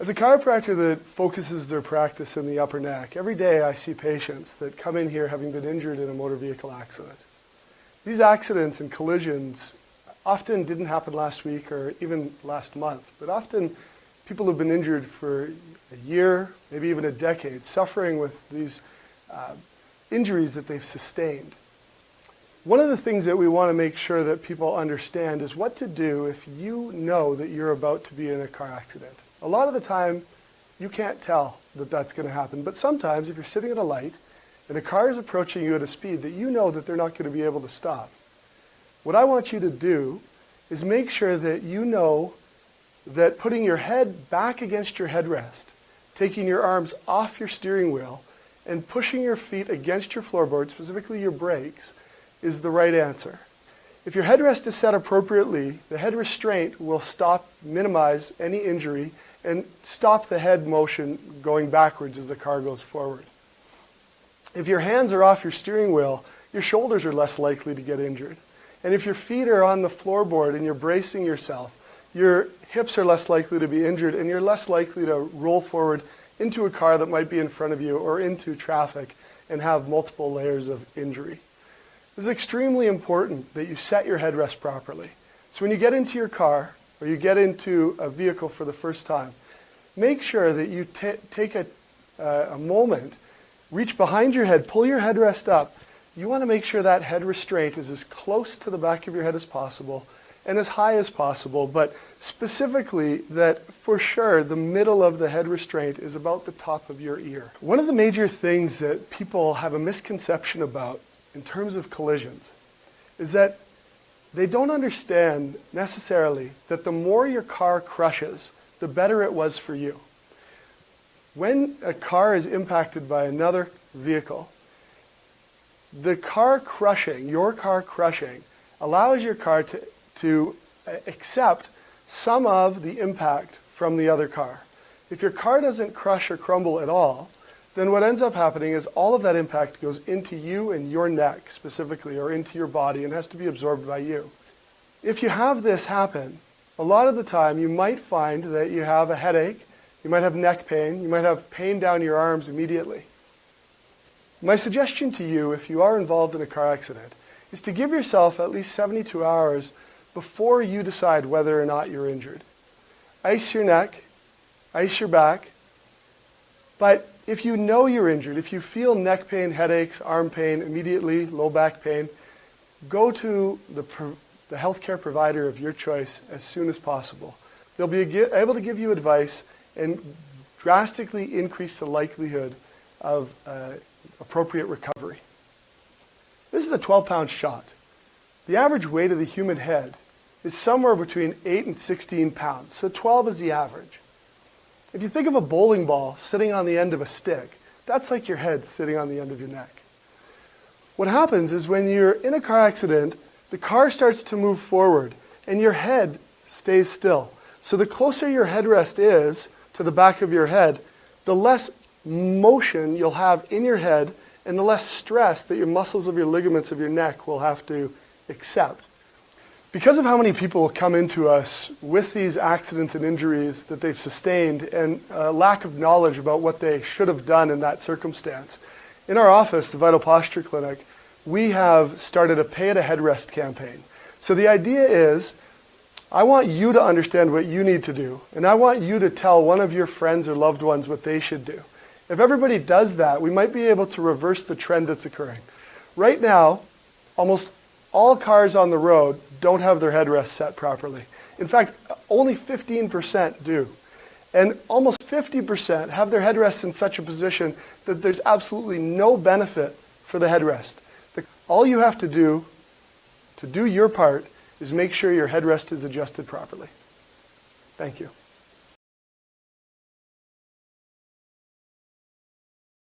As a chiropractor that focuses their practice in the upper neck, every day I see patients that come in here having been injured in a motor vehicle accident. These accidents and collisions often didn't happen last week or even last month, but often people have been injured for a year, maybe even a decade, suffering with these injuries that they've sustained. One of the things that we want to make sure that people understand is what to do if you know that you're about to be in a car accident. A lot of the time, you can't tell that that's going to happen, but sometimes if you're sitting at a light and a car is approaching you at a speed that you know that they're not going to be able to stop, what I want you to do is make sure that you know that putting your head back against your headrest, taking your arms off your steering wheel, and pushing your feet against your floorboard, specifically your brakes, is the right answer. If your headrest is set appropriately, the head restraint will minimize any injury and stop the head motion going backwards as the car goes forward. If your hands are off your steering wheel, your shoulders are less likely to get injured. And if your feet are on the floorboard and you're bracing yourself, your hips are less likely to be injured and you're less likely to roll forward into a car that might be in front of you or into traffic and have multiple layers of injury. It's extremely important that you set your headrest properly. So when you get into your car or you get into a vehicle for the first time, make sure that you take a moment, reach behind your head, pull your headrest up. You want to make sure that head restraint is as close to the back of your head as possible and as high as possible, but specifically that for sure the middle of the head restraint is about the top of your ear. One of the major things that people have a misconception about in terms of collisions is that they don't understand necessarily that the more your car crushes, the better it was for you. When a car is impacted by another vehicle, the car crushing, your car crushing, allows your car to accept some of the impact from the other car. If your car doesn't crush or crumble at all, then what ends up happening is all of that impact goes into you and your neck specifically, or into your body, and has to be absorbed by you. If you have this happen, a lot of the time you might find that you have a headache, you might have neck pain, you might have pain down your arms immediately. My suggestion to you, if you are involved in a car accident, is to give yourself at least 72 hours before you decide whether or not you're injured. Ice your neck, ice your back, but if you know you're injured, if you feel neck pain, headaches, arm pain immediately, low back pain, go to the healthcare provider of your choice as soon as possible. They'll be able to give you advice and drastically increase the likelihood of appropriate recovery. This is a 12-pound shot. The average weight of the human head is somewhere between 8 and 16 pounds, so 12 is the average. If you think of a bowling ball sitting on the end of a stick, that's like your head sitting on the end of your neck. What happens is when you're in a car accident, the car starts to move forward and your head stays still. So the closer your headrest is to the back of your head, the less motion you'll have in your head and the less stress that your muscles of your ligaments of your neck will have to accept. Because of how many people come into us with these accidents and injuries that they've sustained and a lack of knowledge about what they should have done in that circumstance, in our office, the Vital Posture Clinic, we have started a Pay at a Headrest campaign. So the idea is, I want you to understand what you need to do, and I want you to tell one of your friends or loved ones what they should do. If everybody does that, we might be able to reverse the trend that's occurring. Right now, almost all cars on the road don't have their headrests set properly. In fact, only 15% do. And almost 50% have their headrests in such a position that there's absolutely no benefit for the headrest. All you have to do your part is make sure your headrest is adjusted properly. Thank you.